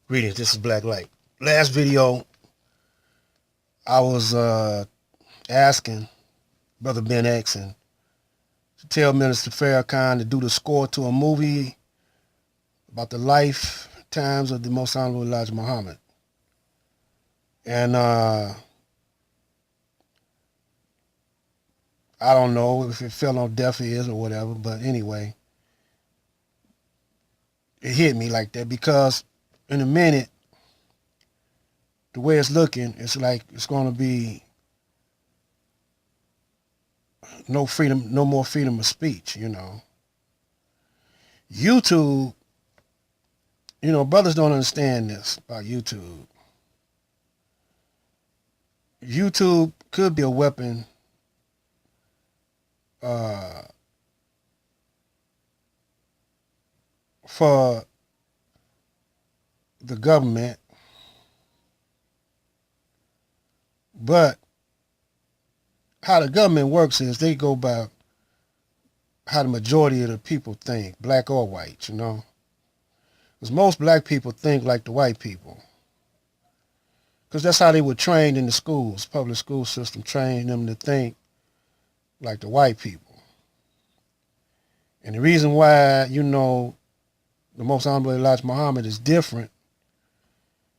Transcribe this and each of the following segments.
Greetings, this is Black Light. Last video, I was asking Brother Ben X and to tell Minister Farrakhan to do the score to a movie about the lifetimes of the Most Honorable Elijah Muhammad. And I don't know if it fell on deaf ears or whatever, but anyway, it hit me like that because in a minute, the way it's looking, it's like it's going to be no freedom, no more freedom of speech, YouTube, brothers don't understand this about YouTube. YouTube could be a weapon for the government, but how the government works is they go by how the majority of the people think, black or white, Because most black people think like the white people. Because that's how they were trained in the schools. Public school system trained them to think like the white people. And the reason why, the Most Honorable Elijah Muhammad is different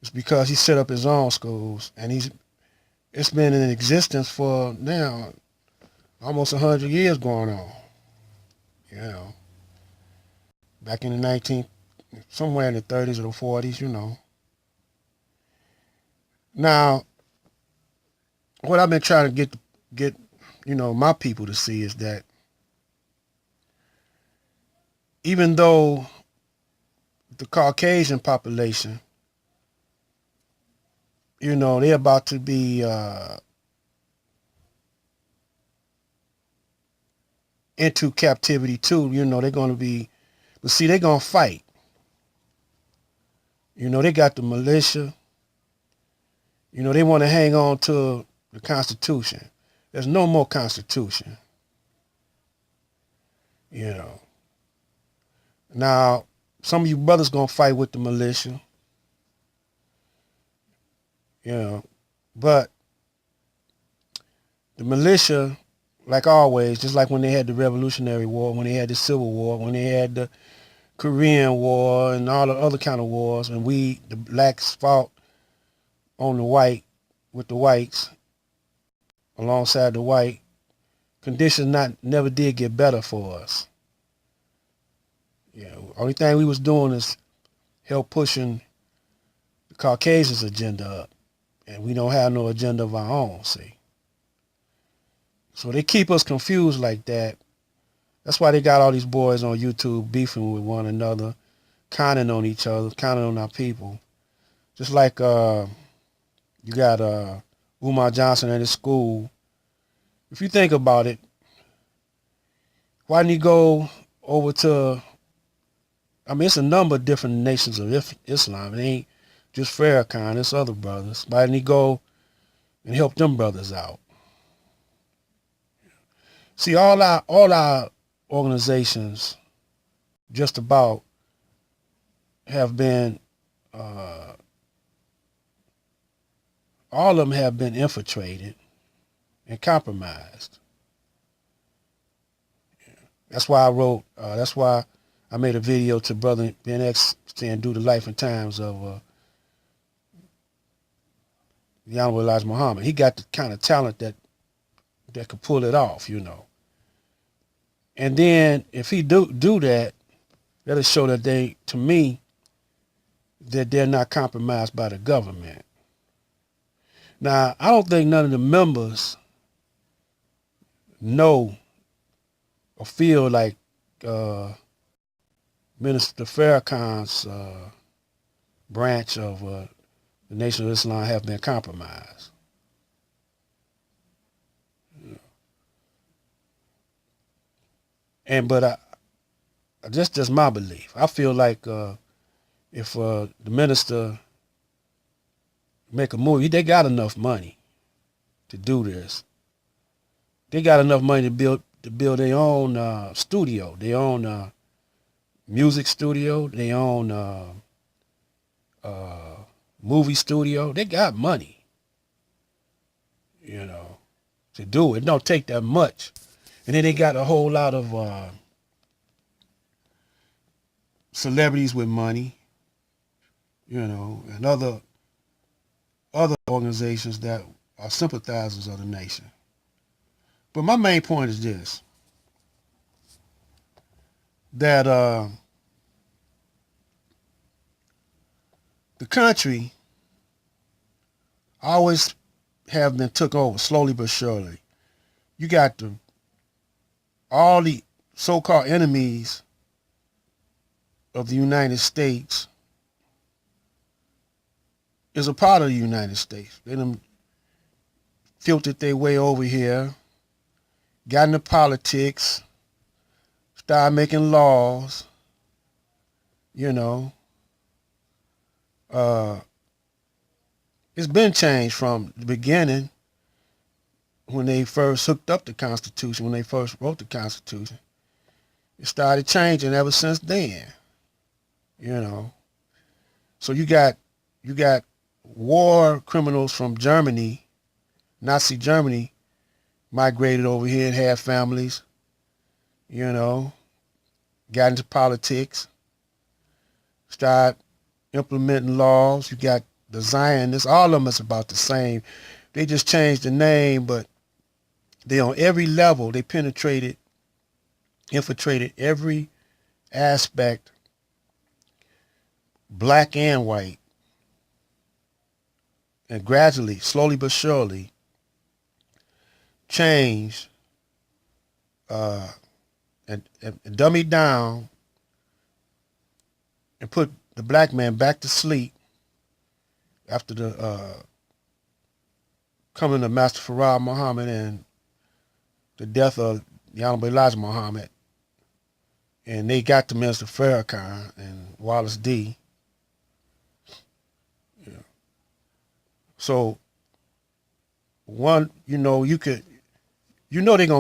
is because he set up his own schools, and it's been in existence for now almost 100 years going on. Back in the somewhere in the 30s or the 40s, Now, what I've been trying to get my people to see is that even though the Caucasian population, they're about to be into captivity too. They're going to be, but see, they're going to fight. They got the militia. They want to hang on to the Constitution. There's no more Constitution. Now, some of you brothers going to fight with the militia. But the militia, like always, just like when they had the Revolutionary War, when they had the Civil War, when they had the Korean War and all the other kind of wars, and we, the blacks, fought on with the whites, alongside the white, conditions never did get better for us. Only thing we was doing is help pushing the Caucasians' agenda up. And we don't have no agenda of our own, see. So they keep us confused like that. That's why they got all these boys on YouTube beefing with one another, conning on each other, conning on our people. Just like you got Umar Johnson at his school. If you think about it, why didn't he go over to, it's a number of different nations of Islam. It ain't just Farrakhan, it's other brothers. Why didn't he go and help them brothers out? See, all our organizations just about have been, all of them have been infiltrated and compromised. That's why I made a video to Brother Ben X saying do the life and times of the Honorable Elijah Muhammad. He got the kind of talent that could pull it off, And then if he do that, that'll show that to me, that they're not compromised by the government. Now, I don't think none of the members know or feel like Minister Farrakhan's branch of the Nation of Islam have been compromised. But just my belief. I feel like if the minister make a movie, they got enough money to do this. They got enough money to build their own studio, their own music studio, their own movie studio. They got money, to do it. It don't take that much. And then they got a whole lot of celebrities with money, and other organizations that are sympathizers of the nation. But my main point is this, that the country always have been took over slowly but surely. You got all the so-called enemies of the United States is a part of the United States. They done filtered their way over here, got into politics, started making laws, it's been changed from the beginning when they first hooked up the Constitution, when they first wrote the Constitution. It started changing ever since then, So you got war criminals from Germany, Nazi Germany, migrated over here and had families, got into politics, started implementing laws. You got the Zionists, all of them is about the same. They just changed the name, but they on every level, they infiltrated every aspect, black and white, and gradually, slowly but surely, changed and dummied down and put the black man back to sleep after the coming of Master Farad Muhammad and the death of the Honorable Elijah Muhammad. And they got to Minister Farrakhan and Wallace D. So one, they're gonna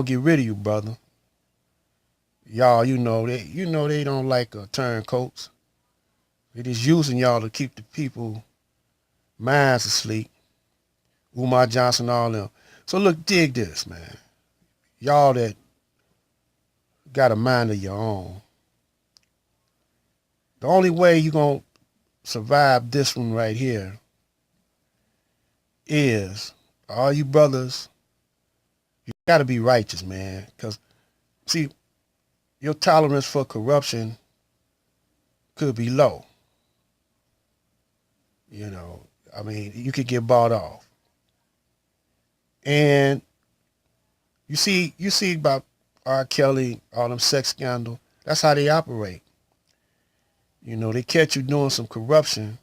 get rid of you, brother. Y'all, they don't like turncoats. They just using y'all to keep the people minds asleep. Umar Johnson, all them. So look, dig this, man. Y'all that got a mind of your own. The only way you gonna survive this one right here is all you brothers, you gotta be righteous, man. Because, see, your tolerance for corruption could be low. You could get bought off. And you see about R. Kelly, all them sex scandal, that's how they operate. They catch you doing some corruption.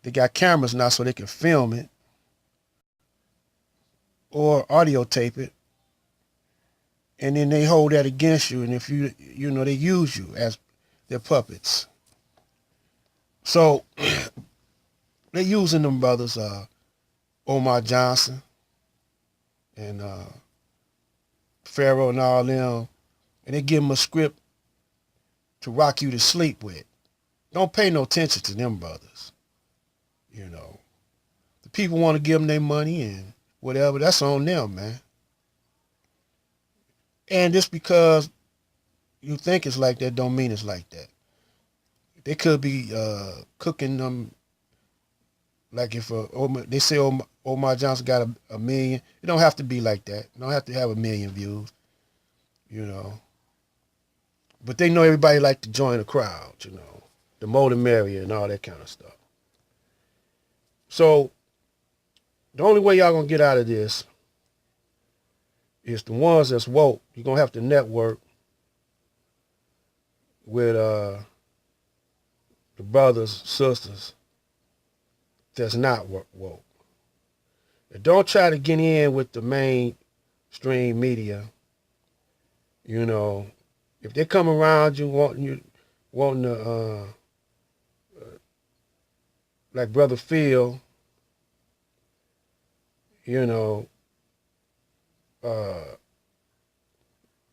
They got cameras now so they can film it or audio tape it. And then they hold that against you. And if they use you as their puppets. So they're using them brothers, Omar Johnson and Pharaoh and all them, and they give them a script to rock you to sleep with. Don't pay no attention to them brothers. The people want to give them their money and whatever, that's on them, man. And just because you think it's like that don't mean it's like that. They could be cooking them, like if they say Omar Johnson got a million, it don't have to be like that. It don't have to have 1 million views, But they know everybody like to join the crowd, The more the merrier and all that kind of stuff. So the only way y'all gonna get out of this is the ones that's woke. You're gonna have to network with the brothers, sisters that's not woke. And don't try to get in with the mainstream media. If they come around you wanting to like Brother Phil,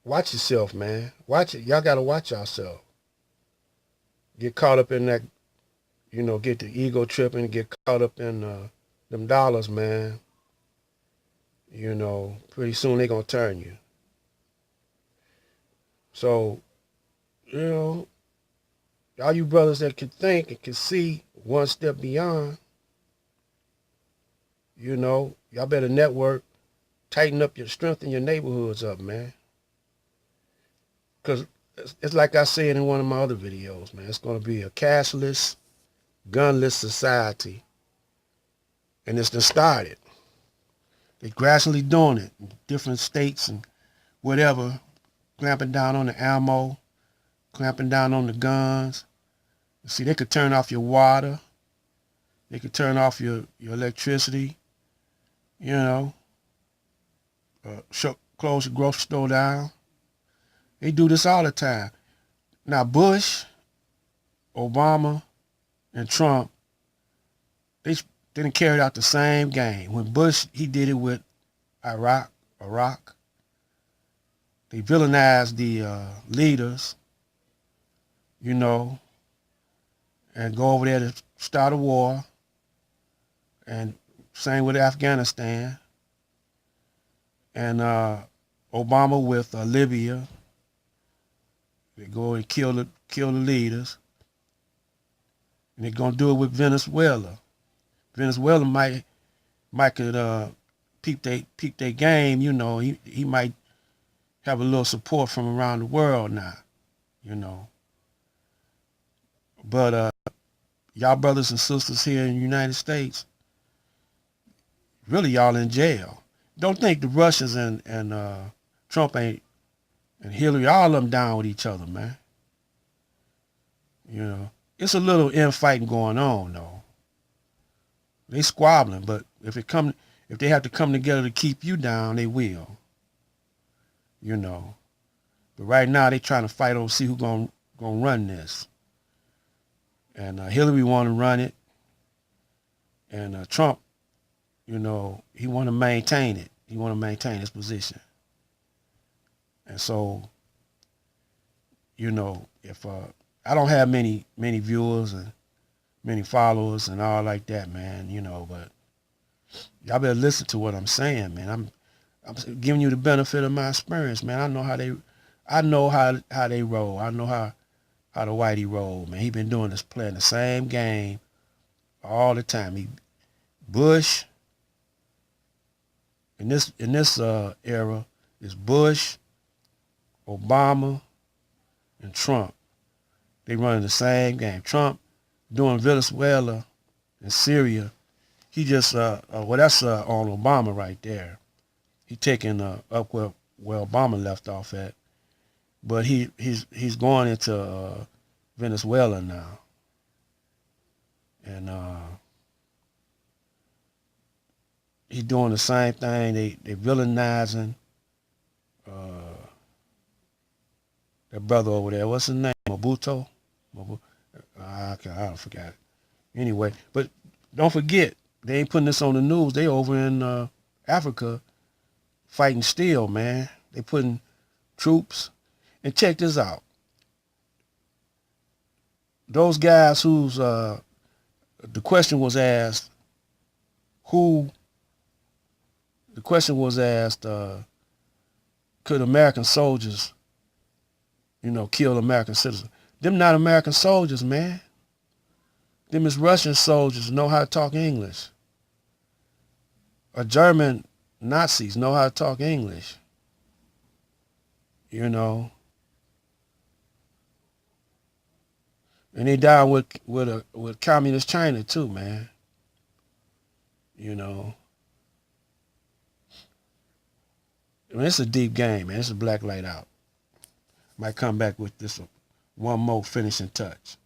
watch yourself, man. Watch it. Y'all gotta watch yourself. Get caught up in that, get the ego tripping, get caught up in them dollars, man, pretty soon they gonna turn you. So, all you brothers that can think and can see one step beyond, y'all better network, tighten up your strength in your neighborhoods up, man. Because it's like I said in one of my other videos, man, it's going to be a cashless, gunless society. And it's just started. They're gradually doing it in different states and whatever, clamping down on the ammo, clamping down on the guns. See, they could turn off your water. They could turn off your electricity, close your grocery store down. They do this all the time. Now, Bush, Obama, and Trump, they didn't carry out the same game. When Bush, he did it with Iraq. They villainized the leaders, and go over there to start a war. And same with Afghanistan. And Obama with Libya. They go and kill the leaders. And they're gonna do it with Venezuela. Venezuela might could peep their game, he might have a little support from around the world now, But y'all brothers and sisters here in the United States, really y'all in jail. Don't think the Russians and Trump and Hillary, all of them down with each other, man. It's a little infighting going on, though. They squabbling, but if they have to come together to keep you down, they will. But right now they trying to fight over see who's gonna run this. And Hillary want to run it, and Trump, he want to maintain it. He want to maintain his position. And so, if I don't have many viewers and many followers and all like that, man, but y'all better listen to what I'm saying, man. I'm giving you the benefit of my experience, man. I know how they roll. I know how the Whitey roll, man. He been doing this, playing the same game all the time. Bush in this era is Bush, Obama, and Trump. They running the same game. Trump doing Venezuela and Syria. He just that's on Obama right there. He taking up where Obama left off at, but he's going into Venezuela now, and he's doing the same thing. They villainizing that brother over there. What's his name? Mobuto. I forgot it. Anyway, but don't forget, they ain't putting this on the news. They over in Africa fighting still, man. They putting troops. And check this out. Those guys who's the question was asked, could American soldiers, kill American citizens? Them not American soldiers, man. Them is Russian soldiers know how to talk English. Or German Nazis know how to talk English. And they down with communist China too, man. I mean, it's a deep game, man. It's a black light out. Might come back with this one more finishing touch.